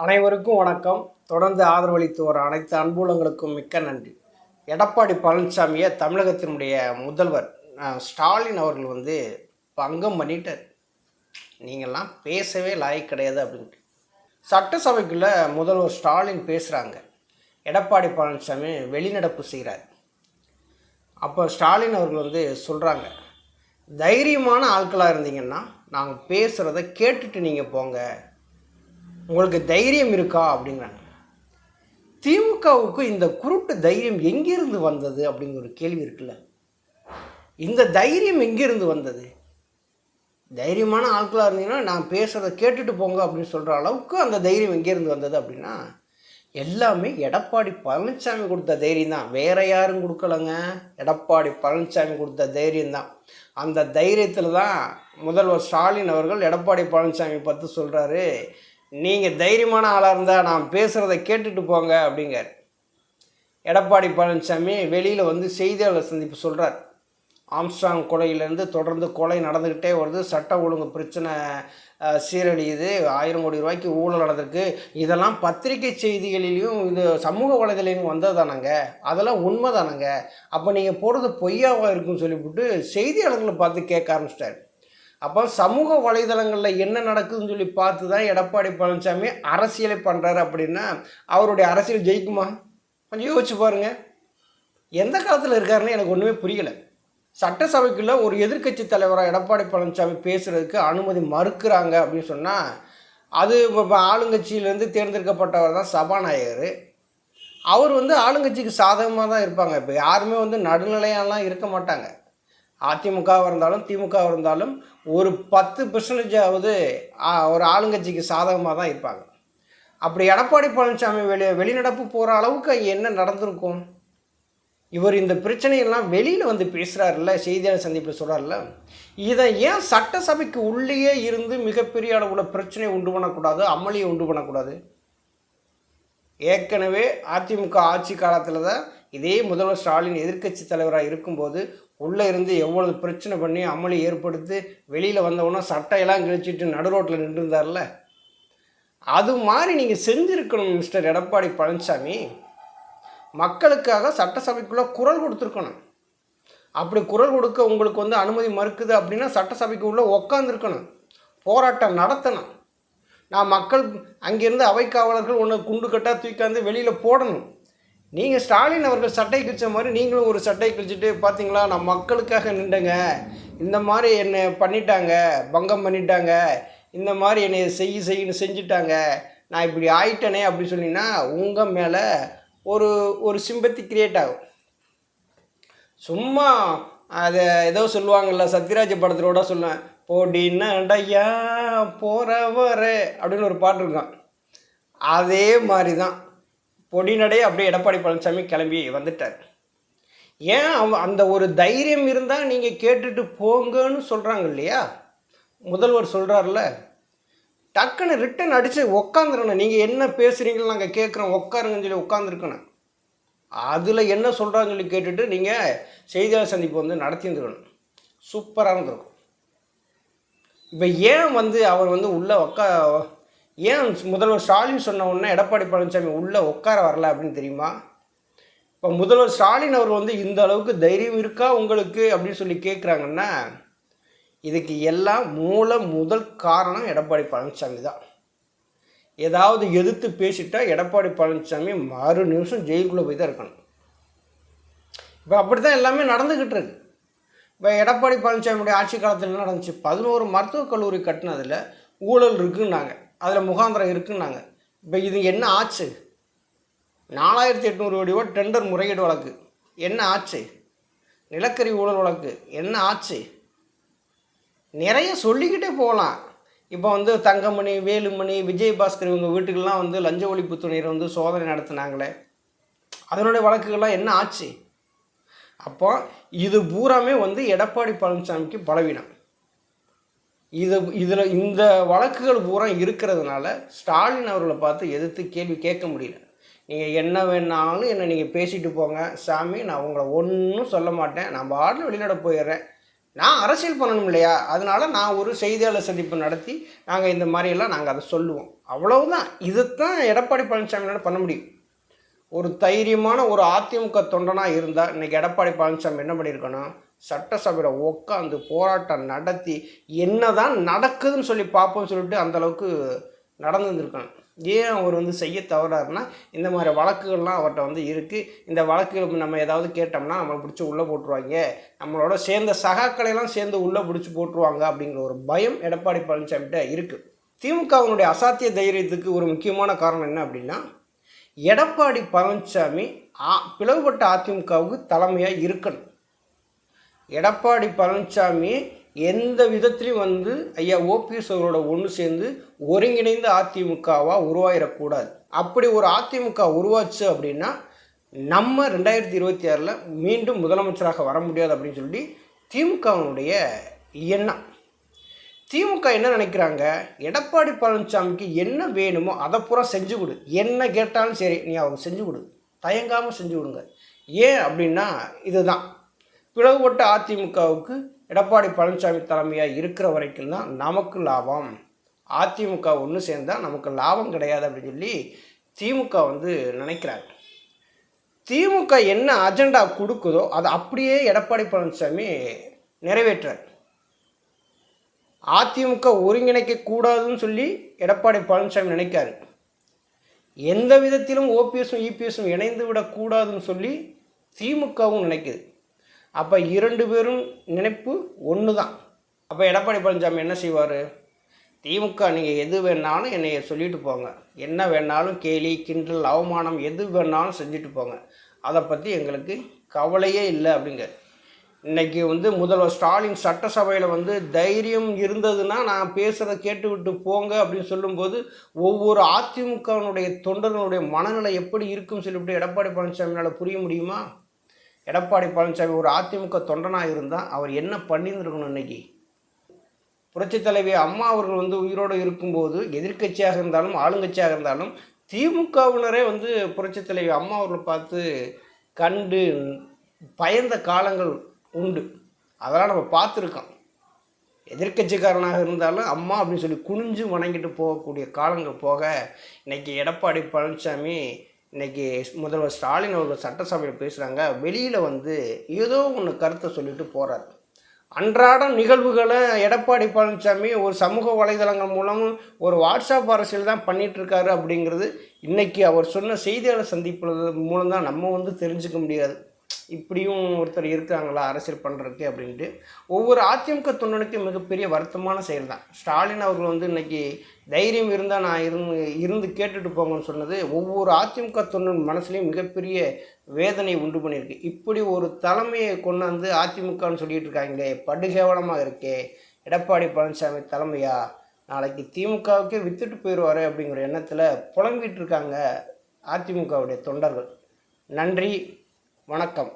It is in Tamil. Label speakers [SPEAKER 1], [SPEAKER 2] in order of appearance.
[SPEAKER 1] அனைவருக்கும் வணக்கம். தொடர்ந்து ஆதரவளித்து வர அனைத்து அன்புள்ளங்களுக்கும் மிக்க நன்றி. எடப்பாடி பழனிசாமியை தமிழகத்தினுடைய முதல்வர் ஸ்டாலின் அவர்கள் பங்கம் பண்ணிட்டார். நீங்கள்லாம் பேசவே லாய்க்கு கிடையாது அப்படின்ட்டு சட்டசபைக்குள்ளே முதல்வர் ஸ்டாலின் பேசுகிறாங்க. எடப்பாடி பழனிசாமி வெளிநடப்பு செய்கிறார். அப்போ ஸ்டாலின் அவர்கள் சொல்கிறாங்க, தைரியமான ஆட்களாக இருந்தீங்கன்னா நாங்கள் பேசுகிறத கேட்டுட்டு நீங்கள் போங்க, உங்களுக்கு தைரியம் இருக்கா அப்படிங்கிறாங்க. திமுகவுக்கு இந்த குருட்டு தைரியம் எங்கிருந்து வந்தது அப்படிங்கிற ஒரு கேள்வி இருக்குல்ல. இந்த தைரியம் எங்கிருந்து வந்தது? தைரியமான ஆட்களாக இருந்தீங்கன்னா நான் பேசுகிறத கேட்டுட்டு போங்க அப்படின்னு சொல்கிற அளவுக்கு அந்த தைரியம் எங்கேருந்து வந்தது அப்படின்னா எல்லாமே எடப்பாடி பழனிசாமி கொடுத்த தைரியம் தான். வேற யாரும் கொடுக்கலங்க, எடப்பாடி பழனிசாமி கொடுத்த தைரியம் தான். அந்த தைரியத்தில் தான் முதல்வர் ஸ்டாலின் அவர்கள் எடப்பாடி பழனிசாமி பார்த்து சொல்கிறாரு, நீங்கள் தைரியமான ஆளாக இருந்தால் நான் பேசுகிறத கேட்டுட்டு போங்க அப்படிங்கார். எடப்பாடி பழனிசாமி வெளியில் செய்தியாளர் சந்திப்பு சொல்கிறார். ஆம்ஸ்ட்ராங் கொலையிலேருந்து தொடர்ந்து கொலை நடந்துக்கிட்டே வருது, சட்ட ஒழுங்கு பிரச்சனை சீரழியுது, 1000 கோடி ரூபாய்க்கு ஊழல் நடந்திருக்கு, இதெல்லாம் பத்திரிகை செய்திகளிலையும் இது சமூக வலைதளையும் வந்தது தானங்க, அதெல்லாம் உண்மை தானங்க, அப்போ நீங்கள் போடுறது பொய்யாவாக இருக்குன்னு சொல்லிவிட்டு செய்தியாளர்களை பார்த்து கேட்க ஆரம்பிச்சிட்டார். அப்போ சமூக வலைதளங்களில் என்ன நடக்குதுன்னு சொல்லி பார்த்து தான் எடப்பாடி பழனிசாமி அரசியலை பண்ணுறாரு. அப்படின்னா அவருடைய அரசியல் ஜெயிக்குமா? கொஞ்சம் யோசிச்சு பாருங்கள். எந்த காலத்தில் இருக்காருன்னு எனக்கு ஒன்றுமே புரியலை. சட்டசபைக்குள்ளே ஒரு எதிர்க்கட்சி தலைவராக எடப்பாடி பழனிசாமி பேசுகிறதுக்கு அனுமதி மறுக்கிறாங்க அப்படின்னு சொன்னால் அது இப்போ ஆளுங்கட்சியிலேருந்து தேர்ந்தெடுக்கப்பட்டவர் தான் சபாநாயகர். அவர் ஆளுங்கட்சிக்கு சாதகமாக தான் இருப்பாங்க. இப்போ யாருமே நடுநிலையாலாம் இருக்க மாட்டாங்க. அதிமுகவாக இருந்தாலும் திமுகவாக இருந்தாலும் ஒரு 10% ஒரு ஆளுங்கட்சிக்கு சாதகமாக தான் இருப்பாங்க. அப்படி எடப்பாடி பழனிசாமி வெளிநடப்பு போகிற அளவுக்கு என்ன நடந்திருக்கும்? இவர் இந்த பிரச்சனையெல்லாம் வெளியில் பேசுகிறாருல்ல, செய்தியாளர் சந்திப்பில் சொல்கிறார்ல, இதை ஏன் சட்டசபைக்கு உள்ளேயே இருந்து மிகப்பெரிய அளவில் பிரச்சனையை உண்டு பண்ணக்கூடாது, அமளியை உண்டு பண்ணக்கூடாது? ஏற்கனவே அதிமுக ஆட்சி காலத்தில் தான் இதே முதல்வர் ஸ்டாலின் எதிர்க்கட்சி தலைவராக இருக்கும்போது உள்ளே இருந்து எவ்வளவு பிரச்சனை பண்ணி அமளி ஏற்படுத்தி வெளியில் வந்தவொன்னா சட்டையெல்லாம் கிழிச்சிட்டு நடு ரோட்டில் நின்றுருந்தார்ல, அது மாதிரி நீங்கள் செஞ்சுருக்கணும் மிஸ்டர் எடப்பாடி பழனிசாமி. மக்களுக்காக சட்டசபைக்குள்ளே குரல் கொடுத்துருக்கணும். அப்படி குரல் கொடுக்க உங்களுக்கு அனுமதி மறுக்குது அப்படின்னா சட்டசபைக்கு உள்ளே உக்காந்துருக்கணும், போராட்டம் நடத்தணும். நான் மக்கள் அங்கேருந்து அவைக்காவலர்கள் ஒன்று குண்டு கட்டாக தூக்காந்து வெளியில் போடணும். நீங்கள் ஸ்டாலின் அவர்கள் சட்டை கிழிச்ச மாதிரி நீங்களும் ஒரு சட்டை கிழிச்சிட்டு பார்த்தீங்களா நான் மக்களுக்காக நின்றேங்க, இந்த மாதிரி என்னை பண்ணிட்டாங்க, பங்கம் பண்ணிட்டாங்க, இந்த மாதிரி என்னை செய்யன்னு செஞ்சுட்டாங்க, நான் இப்படி ஆயிட்டனே அப்படி சொன்னீங்கன்னா உங்கள் மேலே ஒரு சிம்பத்தி கிரியேட் ஆகும். சும்மா அதை ஏதோ சொல்லுவாங்கள்ல, சத்யராஜ் படத்திலோட சொல்லுவேன், போடினடையா போகிறவர அப்படின்னு ஒரு பாட்டு இருக்கான். அதே மாதிரி தான் பொடிநடை அப்படியே எடப்பாடி பழனிசாமி கிளம்பி வந்துட்டார். ஏன் அந்த ஒரு தைரியம் இருந்தால் நீங்கள் கேட்டுட்டு போங்கன்னு சொல்கிறாங்க இல்லையா, முதல்வர் சொல்கிறார்ல, டக்குன்னு ரிட்டன் அடித்து உக்காந்துருக்கணும். நீங்கள் என்ன பேசுகிறீங்களோ நாங்கள் கேட்குறோம், உட்காருங்கன்னு சொல்லி உட்காந்துருக்கணும். அதில் என்ன சொல்கிறாங்கன்னு சொல்லி கேட்டுட்டு நீங்கள் செய்தியாளர் சந்திப்பு நடத்தியிருந்துருக்கணும். சூப்பராக இருந்திருக்கும். இப்போ ஏன் அவர் உள்ளே ஏன் முதல்வர் ஸ்டாலின் சொன்ன உடனே எடப்பாடி பழனிசாமி உள்ளே உட்கார வரல அப்படின்னு தெரியுமா? இப்போ முதல்வர் ஸ்டாலின் அவர் இந்த அளவுக்கு தைரியம் இருக்கா உங்களுக்கு அப்படின்னு சொல்லி கேட்குறாங்கன்னா இதுக்கு எல்லாம் முதல் காரணம் எடப்பாடி பழனிசாமி தான். ஏதாவது எதிர்த்து பேசிட்டா எடப்பாடி பழனிசாமி மறு நிமிஷம் ஜெயிலுக்குள்ளே போய் தான் இருக்கணும். இப்போ அப்படி தான் எல்லாமே நடந்துக்கிட்டு இருக்கு. இப்போ எடப்பாடி பழனிசாமியுடைய ஆட்சி காலத்தில் என்ன நடந்துச்சு? 11 மருத்துவக் கல்லூரி கட்டினதில் ஊழல் இருக்குன்னாங்க, அதில் முகாந்திரம் இருக்குன்னாங்க. இப்போ இது என்ன ஆச்சு? 4800 கோடி ரூபா டெண்டர் முறையீடு வழக்கு என்ன ஆச்சு? நிலக்கரி ஊழல் வழக்கு என்ன ஆச்சு? நிறைய சொல்லிக்கிட்டே போகலாம். இப்போ தங்கமணி, வேலுமணி, விஜயபாஸ்கர் இவங்க வீட்டுக்கெல்லாம் லஞ்ச ஒழிப்புத்துறையினர் சோதனை நடத்தினாங்களே, அதனுடைய வழக்குகள்லாம் என்ன ஆச்சு? அப்போ இது பூராமே எடப்பாடி பழனிசாமிக்கு பலவீனம். இதில் இந்த வழக்குகள் பூரா இருக்கிறதுனால ஸ்டாலின் அவர்களை பார்த்து எதிர்த்து கேள்வி கேட்க முடியல. நீங்கள் என்ன வேணாலும் என்னை நீங்கள் பேசிட்டு போங்க சாமி, நான் உங்களை ஒன்றும் சொல்ல மாட்டேன், நான் பாட்டில் வெளிநட போயிடுறேன், நான் அரசியல் பண்ணணும் இல்லையா, அதனால் நான் ஒரு செய்தியாளர் சந்திப்பு நடத்தி நாங்கள் இந்த மாதிரியெல்லாம் நாங்கள் அதை சொல்லுவோம் அவ்வளவுதான். இதுதான் எடப்பாடி பழனிசாமியால பண்ண முடியும். ஒரு தைரியமான ஒரு அதிமுக தொண்டனாக இருந்தால் இன்றைக்கி எடப்பாடி பழனிசாமி என்ன பண்ணியிருக்கணும், சட்டசபையில் உட்காந்து போராட்டம் நடத்தி என்னதான் நடக்குதுன்னு சொல்லி பார்ப்போம்னு சொல்லிட்டு அந்தளவுக்கு நடந்துருந்துருக்கணும். ஏன் அவர் செய்ய தவறாருன்னா, இந்த மாதிரி வழக்குகள்லாம் அவர்கிட்ட இருக்குது. இந்த வழக்குகள் நம்ம ஏதாவது கேட்டோம்னா நம்மளை பிடிச்சி உள்ளே போட்டுருவாங்க, நம்மளோட சேர்ந்த சகாக்களையெல்லாம் சேர்ந்து உள்ளே பிடிச்சி போட்டுருவாங்க அப்படிங்கிற ஒரு பயம் எடப்பாடி பழனிசாமிகிட்ட இருக்குது. திமுகவினுடைய அசாத்திய தைரியத்துக்கு ஒரு முக்கியமான காரணம் என்ன அப்படின்னா, எடப்பாடி பழனிசாமி பிளவுபட்ட அதிமுகவுக்கு தலைமையாக இருக்கணும். எடப்பாடி பழனிசாமி எந்த விதத்துலையும் ஐயா ஓபிஎஸ் அவரோட ஒன்று சேர்ந்து ஒருங்கிணைந்த அதிமுகவாக உருவாயிடக்கூடாது. அப்படி ஒரு அதிமுக உருவாச்சு அப்படின்னா நம்ம 2026 மீண்டும் முதலமைச்சராக வர முடியாது அப்படின்னு சொல்லி திமுகவினுடைய எண்ணம். திமுக என்ன நினைக்கிறாங்க, எடப்பாடி பழனிசாமிக்கு என்ன வேணுமோ அதை பூரா செஞ்சு கொடு, என்ன கேட்டாலும் சரி நீ அவங்க செஞ்சு கொடு, தயங்காமல் செஞ்சு கொடுங்க. ஏன் அப்படின்னா இதுதான், பிளவுபட்ட அதிமுகவுக்கு எடப்பாடி பழனிசாமி தலைமையாக இருக்கிற வரைக்கும் தான் நமக்கு லாபம், அதிமுக ஒன்று சேர்ந்தால் நமக்கு லாபம் கிடையாது அப்படின்னு சொல்லி திமுக நினைக்கிறாங்க. திமுக என்ன அஜெண்டா கொடுக்குதோ அதை அப்படியே எடப்பாடி பழனிசாமி நிறைவேற்றார். அதிமுக ஒருங்கிணைக்க கூடாதுன்னு சொல்லி எடப்பாடி பழனிசாமி நினைக்காரு. எந்த விதத்திலும் ஓபிஎஸும் இபிஎஸும் இணைந்து விடக்கூடாதுன்னு சொல்லி திமுகவும் நினைக்குது. அப்போ 2 பேரும் நினைப்பு ஒன்று தான். அப்போ எடப்பாடி பழனிசாமி என்ன செய்வார், திமுக நீங்கள் எது வேணாலும் என்னைய சொல்லிட்டு போங்க, என்ன வேணாலும் கேலி கிண்டல் அவமானம் எது வேணாலும் செஞ்சுட்டு போங்க, அதை பற்றி எங்களுக்கு கவலையே இல்லை அப்படிங்க. இன்றைக்கி முதல்வர் ஸ்டாலின் சட்டசபையில் தைரியம் இருந்ததுன்னா நான் பேசுகிறத கேட்டுவிட்டு போங்க அப்படின்னு சொல்லும்போது ஒவ்வொரு அதிமுகவினுடைய தொண்டர்களுடைய மனநிலை எப்படி இருக்குன்னு சொல்லிவிட்டு எடப்பாடி பழனிசாமியால் புரிய முடியுமா? எடப்பாடி பழனிசாமி ஒரு அதிமுக தொண்டனாக இருந்தால் அவர் என்ன பண்ணியிருந்துருக்கணும்? இன்றைக்கி புரட்சித் தலைவி அம்மா அவர்கள் உயிரோடு இருக்கும்போது எதிர்கட்சியாக இருந்தாலும் ஆளுங்கட்சியாக இருந்தாலும் திமுகவினரே புரட்சித் தலைவி அம்மா அவர்களை பார்த்து கண்டு பயந்த காலங்கள் உண்டு. அதெல்லாம் நம்ம பார்த்துருக்கோம். எதிர்கட்சிக்காரனாக இருந்தாலும் அம்மா அப்படின்னு சொல்லி குனிஞ்சு வணங்கிட்டு போகக்கூடிய காலங்கள் போக இன்றைக்கி எடப்பாடி பழனிசாமி இன்றைக்கி முதல்வர் ஸ்டாலின் அவர்கள் சட்டசபையில் பேசுகிறாங்க, வெளியில் ஏதோ ஒன்று கருத்தை சொல்லிட்டு போகிறார். அன்றாட நிகழ்வுகளை எடப்பாடி பழனிசாமி ஒரு சமூக வலைதளங்கள் மூலமும் ஒரு வாட்ஸ்அப் அரசியல் தான் பண்ணிகிட்ருக்காரு அப்படிங்கிறது இன்றைக்கி அவர் சொன்ன செய்தியாளர் சந்திப்பு மூலம்தான் நம்ம தெரிஞ்சுக்க முடியாது. இப்படியும் ஒருத்தர் இருக்காங்களா அரசியல் பண்ணுறதுக்கு அப்படின்ட்டு ஒவ்வொரு அதிமுக தொண்டனுக்கும் மிகப்பெரிய வருத்தமான செயல் தான். ஸ்டாலின் அவர்கள் இன்றைக்கி தைரியம் இருந்தால் நான் இருந்து கேட்டுட்டு போங்கன்னு சொன்னது ஒவ்வொரு அதிமுக தொண்டன் மனசுலேயும் மிகப்பெரிய வேதனை உண்டு பண்ணியிருக்கு. இப்படி ஒரு தலைமையை கொண்டு அதிமுகன்னு சொல்லிட்டு இருக்காங்களே, படுகேவலமாக இருக்கே, எடப்பாடி பழனிசாமி தலைமையா நாளைக்கு திமுகவுக்கே வித்துட்டு போயிடுவார் அப்படிங்கிற எண்ணத்தில் புலம்பிகிட்டு இருக்காங்க அதிமுகவுடைய தொண்டர்கள். நன்றி, வணக்கம்.